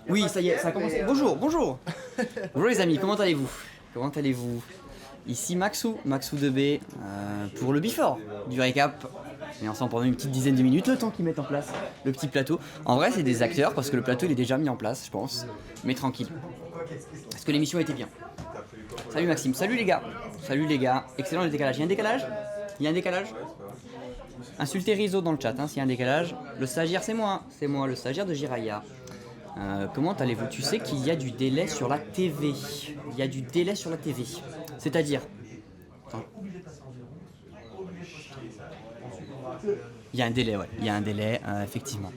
Oui, ça y est, ça a commencé. Bonjour, bonjour. Bonjour les amis, comment allez-vous? Comment allez-vous? Ici Maxou 2B pour le before du récap. On est ensemble pendant une petite dizaine de minutes, le temps qu'ils mettent en place le petit plateau. En vrai, c'est des acteurs parce que le plateau il est déjà mis en place, je pense. Mais tranquille. Parce que l'émission était bien. Salut Maxime, salut les gars. Salut les gars. Excellent le décalage. Il y a un décalage? Il y a un décalage? Insultez Rizzo dans le chat, hein, s'il y a un décalage. Le stagiaire, c'est moi, le stagiaire de Jiraya. Comment allez-vous? Tu sais qu'il y a du délai sur la TV. Il y a du délai sur la TV. C'est-à-dire... Attends. Il y a un délai, ouais. Il y a un délai, effectivement.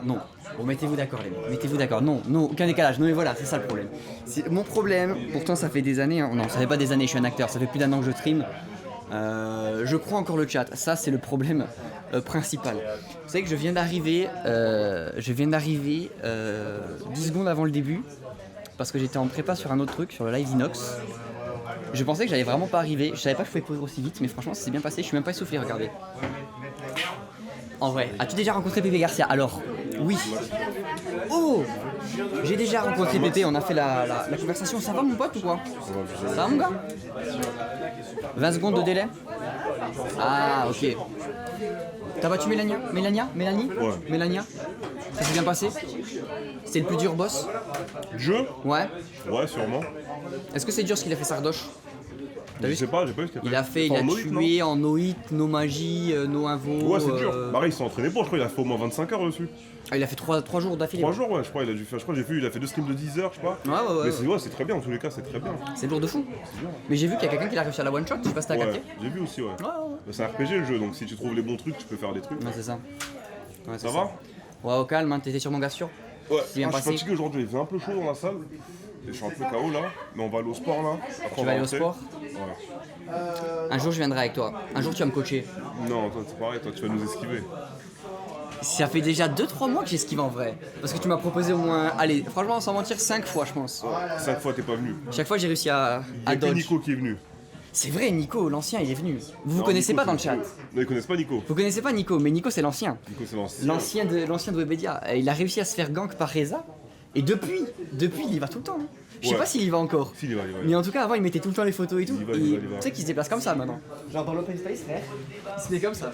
Non. Bon, mettez-vous d'accord, les mecs. Mettez-vous d'accord. Non, aucun décalage. Non, mais voilà, c'est ça le problème. Mon problème, pourtant, ça fait des années. Hein. Non, ça fait pas des années, je suis un acteur. Ça fait plus d'un an que je stream. Je crois encore le chat. Ça, c'est le problème principal. Vous savez que je viens d'arriver 10 secondes avant le début. Parce que j'étais en prépa sur un autre truc, sur le live Inox. Je pensais que j'allais vraiment pas arriver. Je savais pas que je pouvais poser aussi vite, mais franchement, ça s'est bien passé. Je suis même pas essoufflé, regardez. En vrai, as-tu déjà rencontré Pépé Garcia? Alors, oui. Oh, j'ai déjà rencontré Pépé, on a fait la conversation. Ça va mon pote ou quoi? Ça va mon gars? 20 secondes de délai? Ah, ok. T'as battu Mélania? Mélanie? Ouais. Mélania? Ça s'est bien passé? C'était le plus dur boss? Le jeu? Ouais. Ouais, sûrement. Est-ce que c'est dur ce qu'il a fait Sardoche? Je sais pas, j'ai pas vu ce qu'il Il a fait, il a tué en no hit, no magie, no invo. Ouais, c'est dur. Pareil, il s'est entraîné pour, je crois, il a fait au moins 25 heures dessus. Ah, il a fait 3 jours d'affilée. 3 jours, ouais, je crois, il a dû faire, je crois, j'ai vu, il a fait 2 streams de 10 heures, je crois. Ouais. Mais c'est très bien, en tous les cas, c'est très bien. C'est lourd de fou. Mais j'ai vu qu'il y a quelqu'un qui l'a réussi à la one shot, je sais pas si t'as capté. Ouais, j'ai vu aussi, ouais. Ouais. Bah, c'est un RPG le jeu, donc si tu trouves les bons trucs, tu peux faire des trucs. Ouais, c'est ça. Ouais, Ça va? Ouais, au calme, hein, t'étais sur mon gars sûr? Ouais, C'est bien je suis passé. fatigué aujourd'hui, il fait un peu chaud dans la salle. Et je suis un peu KO là, mais on va aller au sport là. Après, Tu on vas aller au rentrer. sport? Ouais. Un jour je viendrai avec toi. Un jour tu vas me coacher. Non, toi c'est pareil, toi tu vas nous esquiver. Ça fait déjà 2-3 mois que j'esquive en vrai. Parce que tu m'as proposé au moins, allez, franchement sans mentir, 5 fois je pense. 5 fois t'es pas venu. Chaque fois j'ai réussi à Il y a que dodge. Nico qui est venu. C'est vrai, Nico, l'ancien, il est venu. Vous Non, connaissez Nico, pas dans le c'est- chat. Non, ils connaissent pas Nico. Vous connaissez pas Nico, mais Nico c'est l'ancien. Nico c'est l'ancien. L'ancien de Webedia. Il a réussi à se faire gank par Reza. Et depuis il y va tout le temps. Hein. Je sais Ouais. pas s'il y va encore. Si, il y va. Mais en tout cas, avant, il mettait tout le temps les photos et tout. Il y va. Tu sais qu'il se déplace comme ça maintenant. Genre dans l'open space, frère, il se met comme ça.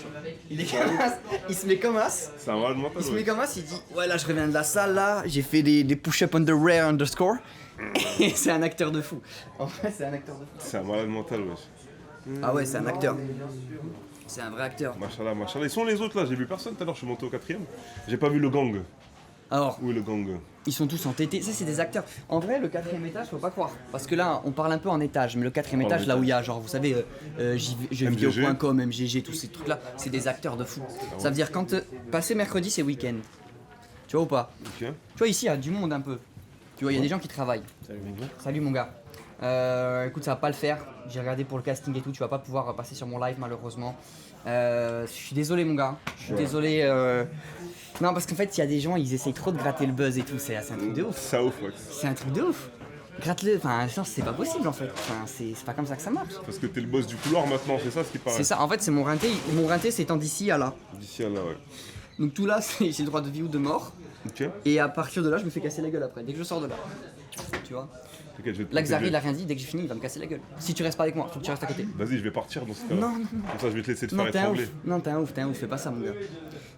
Il est comme as. Il se met comme as. C'est un malade mental. Il se met Ouais. comme as, il dit ouais là je reviens de la salle là, j'ai fait des push-up under rare underscore. Et c'est un acteur de fou. En vrai c'est un acteur de fou. C'est un malade mental, wesh. Ah ouais c'est un acteur. C'est un vrai acteur. Machallah. Ils sont les autres là, j'ai vu personne tout à l'heure, je suis monté au 4ème. J'ai pas vu le gang. Alors, Où est le gang? ils sont tous entêtés. Ça, c'est des acteurs. En vrai, le 4ème étage, faut pas croire. Parce que là, on parle un peu en étage. Mais le 4ème étage, là où il y a, genre, vous savez, jeuxvideo.com, MGG, tous ces trucs-là, c'est des acteurs de fou. Ça veut dire, quand passer mercredi, c'est week-end. Tu vois ou pas? Ok. Tu vois, ici, il y a du monde un peu. Tu vois, il y a des gens qui travaillent. Salut mon gars. Écoute, ça va pas le faire. J'ai regardé pour le casting et tout. Tu vas pas pouvoir passer sur mon live, malheureusement. Je suis désolé, mon gars. Je suis désolé. Non, parce qu'en fait, il y a des gens, ils essayent trop de gratter le buzz et tout. C'est un truc de ouf. Ça ouf, ouais. C'est un truc de ouf. Gratte-le. Enfin, c'est pas possible en fait. Enfin, c'est pas comme ça que ça marche. Parce que t'es le boss du couloir maintenant, c'est ça ce qui paraît. C'est ça. En fait, c'est mon rinté. Mon rinté, c'est étant d'ici à là. D'ici à là, ouais. Donc tout là, j'ai le droit de vie ou de mort. Ok. Et à partir de là, je me fais casser la gueule après. Dès que je sors de là. Tu vois. T'inquiète, je vais te Là, Xari, il protéger. a rien dit. Dès que j'ai fini, il va me casser la gueule. Si tu restes pas avec moi, faut que tu restes à côté. Vas-y, je vais partir dans ce cas-là. Non. Comme ça, je vais te laisser te Non, faire t'es un étrangler. ouf. Non, t'es un ouf. Fais pas ça, mon gars.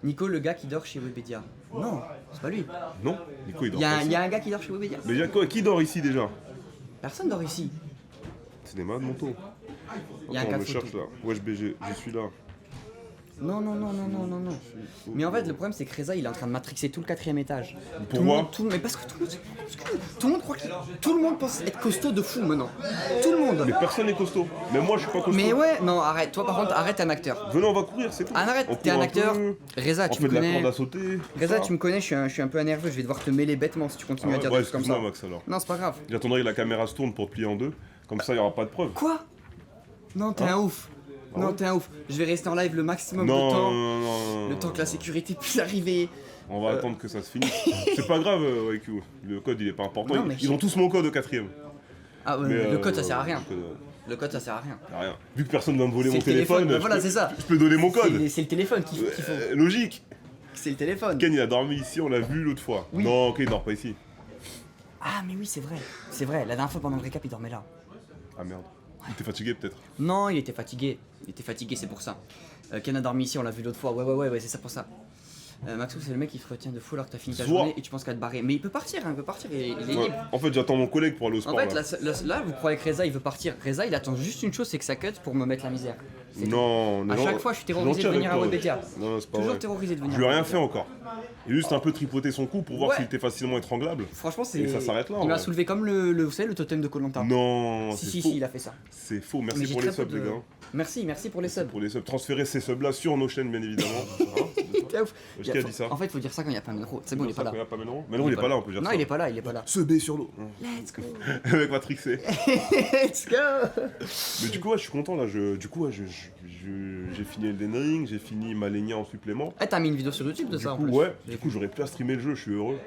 Nico, le gars qui dort chez Webedia. Non, c'est pas lui. Non, Nico, il dort Il y, pas a, ici. il y a un gars qui dort chez Webedia. Mais il y a quoi? Qui dort ici déjà? Personne dort ici. C'est des malades mentaux. Il y a un Attends, cas on de me cherche photo. là. Wesh BG, je suis là. Non. Mais en fait, le problème, c'est que Reza, il est en train de matrixer tout le 4ème étage. Tout le moi monde, mais parce que tout le monde croit tout le monde pense être costaud de fou maintenant. Tout le monde. Mais personne n'est costaud. Même moi, je suis pas costaud. Mais ouais, non, arrête. Toi, par contre, arrête, t'es un acteur. Venez, on va courir, c'est tout. Ah, arrête, On t'es court un un acteur. peu, Reza, On tu fait me de la corde connais. à sauter. Reza, ça. tu me connais, je suis un peu nerveux. Je vais devoir te mêler bêtement si tu continues Ah à dire ouais, des trucs comme ça. excuse-moi, Max, alors. Non, c'est pas grave. J'attendrai que la caméra se tourne pour te plier en deux. Comme ça, il n'y aura pas de preuve. Quoi? Non, t'es un ouf. Non, t'es un ouf. Je vais rester en live le maximum de Non, temps. non. Le temps que la sécurité puisse arriver. On va attendre que ça se finisse. C'est pas grave, IQ. Le code, il est pas important. Non, mais Ils ont tous mon code au 4ème. Ah, Mais, le code, ça sert à rien. le code, Le code, ça sert à rien. Rien. Vu que personne va me voler C'est mon le téléphone, téléphone, bah voilà, c'est ça. je peux donner mon code. C'est le téléphone qu'il faut. Logique. C'est le téléphone. Ken il a dormi ici, on l'a vu l'autre fois. Oui. Non, ok, il dort pas ici. Ah, mais oui, c'est vrai. C'est vrai, la dernière fois pendant le récap, il dormait là. Ah merde. Il était fatigué peut-être. Non, il était fatigué. Il était fatigué, c'est pour ça. Ken a dormi ici, on l'a vu l'autre fois. Ouais, c'est ça pour ça. Maxou, c'est le mec qui se retient de fou alors que t'as fini ta Soit. journée et tu penses qu'à te barrer. Mais il peut partir, il est Ouais. libre. En fait, j'attends mon collègue pour aller au sport. En fait, là. là, vous croyez que Reza il veut partir. Reza il attend juste une chose, c'est que ça cut pour me mettre la misère. C'est tout. Non, À chaque fois, je suis terrorisé de venir à Webedia. Non, c'est pas Toujours vrai. terrorisé de venir. Je lui ai à rien Webedia. fait encore. Il a juste un peu tripoté son cou pour voir Ouais. s'il était facilement étranglable. Franchement, c'est. Et ça s'arrête là, Il m'a ouais. soulevé comme vous savez, le totem de Koh-Lanta. Non, Si, c'est si, faux. si, il a fait ça. C'est faux. Mais Merci j'ai pour les très peu subs, de- les gars. Merci pour les subs. Pour les subs. Transférez ces subs là sur nos chaînes, bien évidemment. T'es ouf. Qui a dit ça? En fait, faut dire ça quand il y a pas Ménro. C'est bon, il est pas là. Pas Mélenchon Mélenchon, il est pas là, on peut dire Non, ça. il est pas là, il est pas là. Se B sur l'eau. Let's go. Avec Patrick C. Let's go. Mais du coup, ouais, je suis content là. Du coup, ouais, j'ai fini Elden Ring, j'ai fini Malenia en supplément. Eh, t'as mis une vidéo sur YouTube de Du ça en coup, plus. ouais, du coup, j'aurais pu à streamer le jeu, je suis heureux.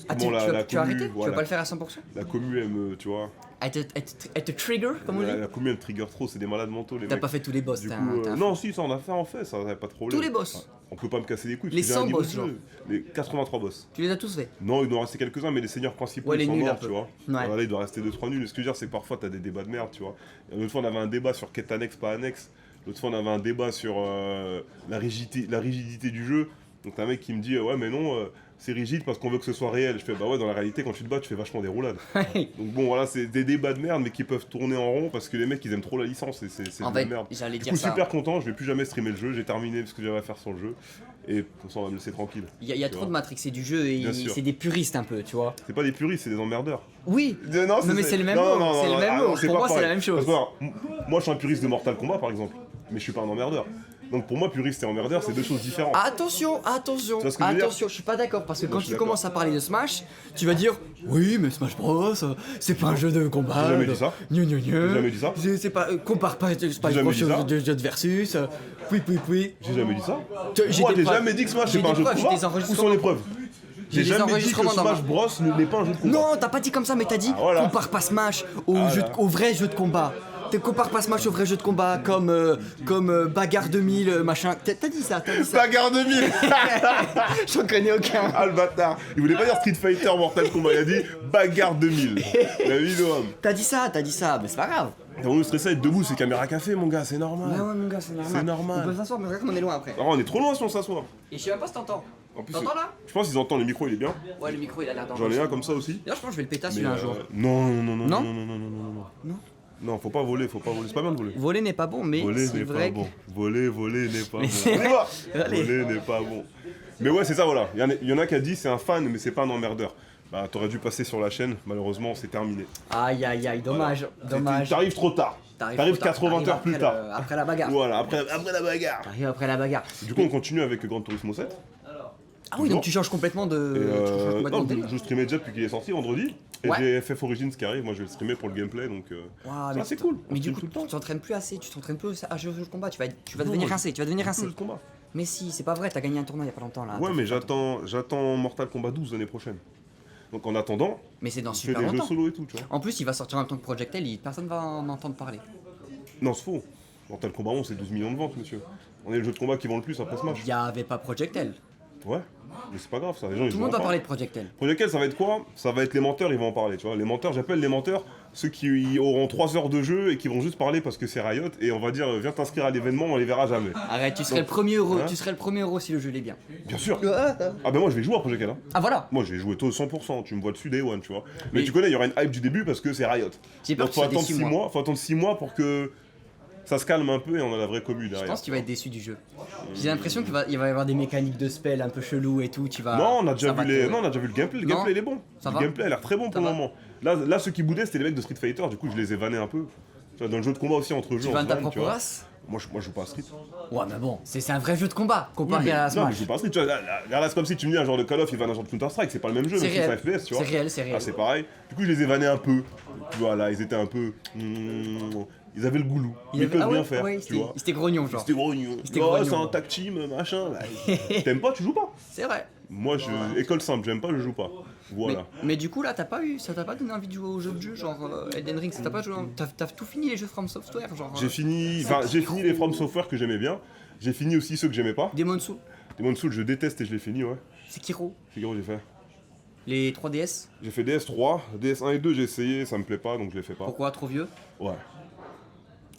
Ah, Comment tu as commu, arrêté Tu voilà, vas pas le faire à 100%? La commu, elle me, tu vois, Elle te trigger, comme on dit? la commu, elle me trigger trop, c'est des malades mentaux, les T'as mecs. pas fait tous les boss, Du t'as coup, t'as un non, si, ça on a fait, ça, y a pas de problème. Tous les boss. On peut pas me casser les couilles. Les parce que j'ai un 100 niveau boss, de genre. jeu. Les 83 boss. Tu les as tous fait. Non, il doit en rester quelques-uns, mais les seigneurs principaux, Ouais, ils les sont nuls, un morts, peu. tu vois. Ouais. Voilà, il doit rester 2-3 nuls. Ce que je veux dire, c'est que parfois, t'as des débats de merde, tu vois. L'autre fois, on avait un débat sur quête annexe, pas annexe. L'autre fois, on avait un débat sur la rigidité du jeu. Donc, t'as un mec qui me dit, ouais, mais non, c'est rigide parce qu'on veut que ce soit réel. Je fais, bah ouais, dans la réalité, quand tu te bats, tu fais vachement des roulades. Donc, bon, voilà, c'est des débats de merde, mais qui peuvent tourner en rond parce que les mecs, ils aiment trop la licence et c'est En de la fait, merde. j'allais Du dire coup, ça. super content, je vais plus jamais streamer le jeu. J'ai terminé ce que j'avais à faire sur le jeu. Et pour ça, on va me laisser tranquille. Il y a Tu trop vois. de matrixés du jeu et Bien sûr. c'est des puristes un peu, tu vois. C'est pas des puristes, c'est des emmerdeurs. Oui. Non, mais c'est le même non, mot, non, c'est non, le même ah, mot. non, Pour pas moi, c'est pareil. la même chose. Parce que, alors, moi, je suis un puriste de Mortal Kombat, par exemple. Mais je suis pas un emmerdeur. Donc pour moi, puriste et emmerdeur, c'est deux choses différentes. Attention, Tu vois ce que je veux dire? attention, je suis pas d'accord parce que Moi, quand je suis tu d'accord. commences à parler de Smash, tu vas dire oui, mais Smash Bros, c'est pas un jeu de combat. J'ai jamais dit ça. Gna, gna, gna. J'ai jamais dit ça. C'est pas compare pas, c'est pas J'ai une jamais dit grosse ça. chose de versus. Oui. J'ai jamais dit ça. J'ai Moi, des j'ai preuves. jamais dit que Smash J'ai c'est pas un des jeu de preuves, j'ai combat. des Où enregistrements. sont les preuves? J'ai J'ai des jamais dit que enregistrements dans Smash Bros n'est pas un jeu de combat. Non, t'as pas dit comme ça, mais t'as dit Ah, voilà. compare pas Smash au, Ah, jeu là. au vrai jeu de combat. Tu compares pas Smash au vrai jeu de combat comme Bagarre 2000, machin. T'as dit ça. Bagarre 2000. J'en connais aucun. Ah le bâtard. Il voulait pas dire Street Fighter Mortal Kombat, il a dit Bagarre 2000. La vie de homme. T'as dit ça, mais c'est pas grave. T'as voulu stresser être debout, c'est caméra café, mon gars, c'est normal. Ouais, mon gars, c'est normal. C'est normal. On peut s'asseoir, mais regarde comme on est loin après. Ah, on est trop loin si on s'assoit. Et je sais même pas si t'entends. En plus, T'entends là? je pense qu'ils entendent, le micro il est bien. Ouais, le micro il a l'air J'en ai d'enregistrer. un comme ça aussi. D'ailleurs, je pense que je vais le péter Mais, celui-là un jour. non. Non Non, faut pas voler, c'est pas bien de voler. Voler n'est pas bon, mais Voler c'est n'est vrai. pas bon. Voler n'est pas bon. c'est On y vrai. va. Allez. Voler n'est pas bon. Mais ouais, c'est ça, voilà. Il y en a qui a dit c'est un fan, mais c'est pas un emmerdeur. Bah, t'aurais dû passer sur la chaîne, malheureusement, c'est terminé. Aïe, dommage. T'arrives trop tard. T'arrives 80 heures plus tard. Après la bagarre. Voilà, après la bagarre. T'arrives après la bagarre. Du coup, on continue avec Gran Turismo 7. Ah oui, donc tu changes complètement de. Et tu changes complètement non, de délire. je streamais déjà depuis qu'il est sorti vendredi. Et Ouais. j'ai FF Origins qui arrive, moi je vais le streamer pour le gameplay donc. Waouh, ça, mais c'est tu- cool. Mais On du stream coup, tout le temps. tu t'entraînes plus assez, tu t'entraînes plus à jeu de combat, tu vas Non, devenir moi, rincé, tu vas devenir rincé. Le combat. Mais si, c'est pas vrai, t'as gagné un tournoi il y a pas longtemps là. Ouais, Attends, mais attends. j'attends Mortal Kombat 12 l'année prochaine. Donc en attendant, Mais c'est dans je fais super des jeux longtemps. solo et tout, tu vois. En plus, il va sortir en même temps que Projectile, personne va en entendre parler. Non, c'est faux. Mortal Kombat 11, c'est 12 millions de ventes, monsieur. On est le jeu de combat qui vend le plus après Smash. Il y avait pas Projectile. Ouais, mais c'est pas grave ça, les gens ils Tout le vont monde en va parler de Projectile. Project ça va être quoi? Ça va être les menteurs, ils vont en parler, tu vois. Les menteurs, j'appelle les menteurs ceux qui auront 3 heures de jeu et qui vont juste parler parce que c'est Riot et on va dire viens t'inscrire à l'événement, on les verra jamais. Arrête, tu serais Donc, le premier euro, hein tu serais le premier euro si le jeu est bien. Bien sûr. Ah ben moi je vais jouer à Project L. Hein. Ah voilà. Moi je vais jouer tôt 100%, tu me vois dessus Day One, tu vois. Mais Mais- tu connais, il y aura une hype du début parce que c'est Riot. J'ai peur Donc que tu sois attendre déçu, 6 moi. mois, faut attendre 6 mois pour que ça se calme un peu et on a la vraie commu Je derrière. pense que tu vas être déçu du jeu. J'ai l'impression qu'il va y avoir des mécaniques de spell un peu chelou et tout, tu vas. Non, on a déjà ça va vu te- non, on a déjà vu le gameplay. Le Non, gameplay il est bon. ça Le va. gameplay a l'air très bon Ça pour le va. moment. Là, ceux qui boudaient, c'était les mecs de Street Fighter. Du coup, je les ai vannés un peu. Tu vois, dans le jeu de combat aussi entre jeux. Tu on vas se ta vanne, propre tu vois. race. Moi, je joue pas à Street. Ouais, mais bon, c'est un vrai jeu de combat Oui, comparé mais- à non, mais Smash. je joue pas à Street. Tu vois, là, c'est comme si tu me dis un genre de Call of, il va un genre de Counter Strike. C'est pas le même jeu, C'est même si c'est réel. FPS, tu vois. C'est réel, c'est réel. Ah, c'est pareil. Du coup, je les ai vannés un peu. Tu vois, là, ils étaient un peu. Ils avaient le goulou. Il Ils avait- peuvent ah bien ouais, faire. ouais, Tu vois. c'était grognon, genre. C'était grognon. C'était Oh, grognon. c'est un tag team, machin. Là. T'aimes pas, tu joues pas. C'est vrai. Moi, école simple, j'aime pas, je joue pas. Voilà. Mais du coup là ça t'a pas donné envie de jouer aux jeux de jeu genre Elden Ring, ça t'a pas joué, t'as tout fini les jeux From Software genre. J'ai fini les From Software que j'aimais bien. J'ai fini aussi ceux que j'aimais pas. Demon's Souls, Demon's Souls, je déteste et je l'ai fini, ouais. Sekiro, Figaro, j'ai fait. les 3DS, J'ai fait DS3, DS1 et 2, j'ai essayé, ça me plaît pas donc je les fais pas. pourquoi trop vieux? Ouais.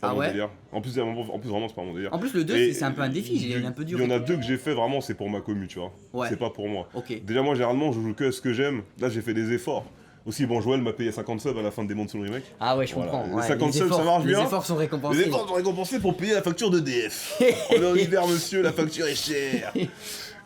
Ah Pas mon ouais? délire. En plus, vraiment, c'est pas mon délire. En plus le 2 Et c'est un peu un défi, il est un peu dur. Il y en a deux que j'ai fait vraiment, c'est pour ma commu, tu vois. Ouais. C'est pas pour moi. Ok. Déjà, moi, généralement, je joue que à ce que j'aime. Là, j'ai fait des efforts. Aussi, bon, Joël m'a payé 50 subs à la fin de Demon's Souls Remake. Ah ouais je Voilà. comprends. Les Ouais, 50 subs, ça marche bien. Les efforts sont récompensés. Les efforts sont récompensés pour payer la facture de DF. On est en hiver, monsieur, la facture est chère.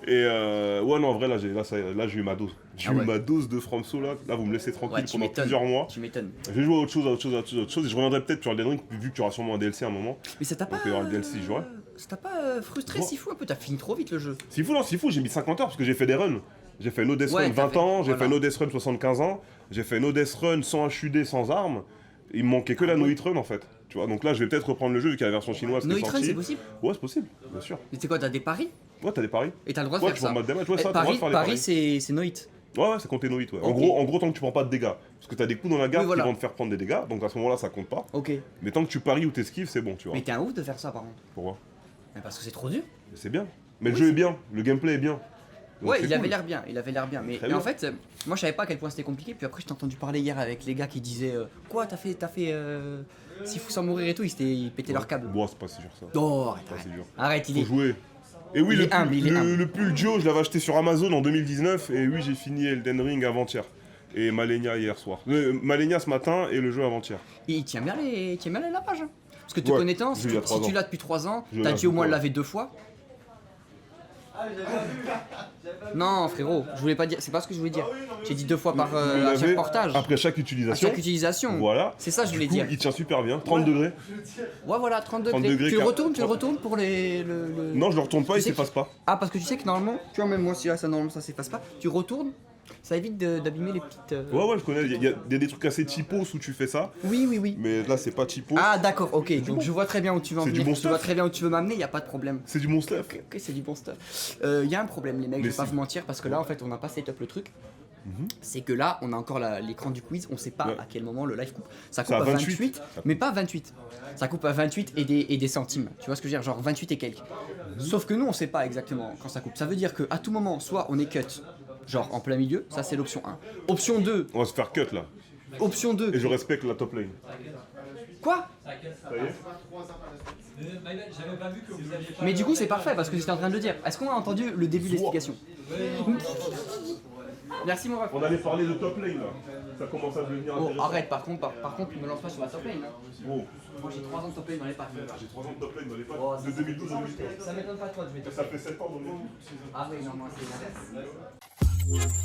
Et ouais, non, en vrai, là, j'ai eu ma dose. J'ai Ah eu ouais. ma dose de Framso, là. Là, vous me laissez tranquille Ouais, tu pendant m'étonnes. plusieurs mois. Tu m'étonnes. Je vais jouer à autre chose, et je reviendrai peut-être sur Elden Ring, vu que tu auras sûrement un DLC à un moment. Mais ça t'a pas. Donc, il y aura le DLC, je jouerai. Ça t'a pas frustré Bon. si fou un peu, t'as fini trop vite le jeu. S'il faut, non, s'il faut, j'ai mis 50 heures parce que j'ai fait des runs. J'ai fait No Death Ouais, Run t'as 20 fait- ans, j'ai voilà. fait No Death Run 75 ans, j'ai fait No Death Run sans HUD, sans armes. Il me manquait que la No Hit Run en fait. Tu vois, donc là je vais peut-être reprendre le jeu vu qu'il y a la version chinoise No qui est Hit Run sortie. c'est possible? Ouais, c'est possible, bien sûr. Mais c'est quoi, t'as des paris? Ouais, t'as des paris. Et t'as le droit de Ouais, faire tu vois ça. en mode damage, ouais, ça, t'as le droit Paris, de faire les Paris paris. c'est no hit. Ouais, c'est compté No Hit, ouais. Ok. En gros, tant que tu prends pas de dégâts. Parce que t'as des coups dans la garde Oui, voilà. qui vont te faire prendre des dégâts, donc à ce moment-là ça compte pas. Ok. Mais tant que tu paries ou t'esquives, c'est bon, tu vois. Mais t'es un ouf de faire ça par contre. Pourquoi? Mais parce que c'est trop dur. C'est bien. Mais le Oui, jeu est bien, le gameplay est bien. Donc Ouais, c'est il avait cool. l'air bien, il avait l'air bien. Mais Très et bien. en fait, moi je savais pas à quel point c'était compliqué. Puis après, je t'ai entendu parler hier avec les gars qui disaient quoi, t'as fait Sifu sans mourir et tout, ils pétaient leur câble. Bon, c'est pas si dur ça. Oh, arrête, Pas si arrête. dur. Arrête, il Faut est. jouer. Et oui, Il est humble, il est humble. le pull Joe, je l'avais acheté sur Amazon en 2019 et oui, j'ai fini Elden Ring avant-hier. Et Malenia hier soir. Malenia ce matin et le jeu avant-hier. Il tient bien les lapages. Hein. Parce que te Ouais, connaissant, je si l'ai il y a tu 3 ans. l'as depuis 3 ans, Je t'as l'ai dû au moins le depuis laver 2 fois. Non, frérot, je voulais pas dire. C'est pas ce que je voulais dire. J'ai dit 2 fois par Le à chaque laver portage. Après chaque À utilisation. chaque utilisation. Voilà. C'est ça que je voulais Du coup, dire. il tient super bien. 30 degrés. Ouais, voilà, 30 30 degrés. degrés, Tu le car- retournes pour le. Non, je le retourne pas, Tu il sais s'efface pas. Ah, parce que tu sais que normalement, tu vois, même moi, si là, ça normalement ça s'efface pas, tu retournes, ça évite d'abîmer les petites. Ouais, je connais. Il y a des trucs assez typos où tu fais ça. Oui, oui, oui. Mais là, c'est pas typo. Ah, d'accord, ok. Donc je vois très bien où tu veux en C'est du venir. bon Je vois stuff. très bien où tu veux m'amener, y a pas de problème. C'est du bon stuff. Ok, c'est du bon stuff. Y a un problème, les mecs, je Mais vais pas si. vous mentir, parce que là, en fait, on n'a pas setup le truc. C'est que là, on a encore l'écran du quiz, on sait pas Ouais. à quel moment le live coupe. Ça C'est coupe à à 28. 28, mais pas 28. Ça coupe à 28 et des centimes. Tu vois ce que je veux dire? Genre 28 et quelques. Sauf que nous, on sait pas exactement quand ça coupe. Ça veut dire que à tout moment, soit on est cut, genre en plein milieu, ça c'est l'option 1. Option 2, On va se faire cut là. option 2. Et je respecte la top lane. Quoi? Ça y est. Mais du coup, c'est parfait parce que j'étais en train de le dire. Est-ce qu'on a entendu le début de l'explication? Merci mon ref. On allait parler de top lane là. Ça commence à devenir Oh, intéressant. arrête, par contre, me lance pas sur la top lane. Hein. Oh, Moi j'ai 3 ans de top lane dans les pattes. j'ai 3 ans de top lane dans les pattes. Oh, De 2012 à 2015. Ça m'étonne pas toi de mettre. Ça fait 7 ans dans le jeu. Ah oui, non, moi c'est l'inverse.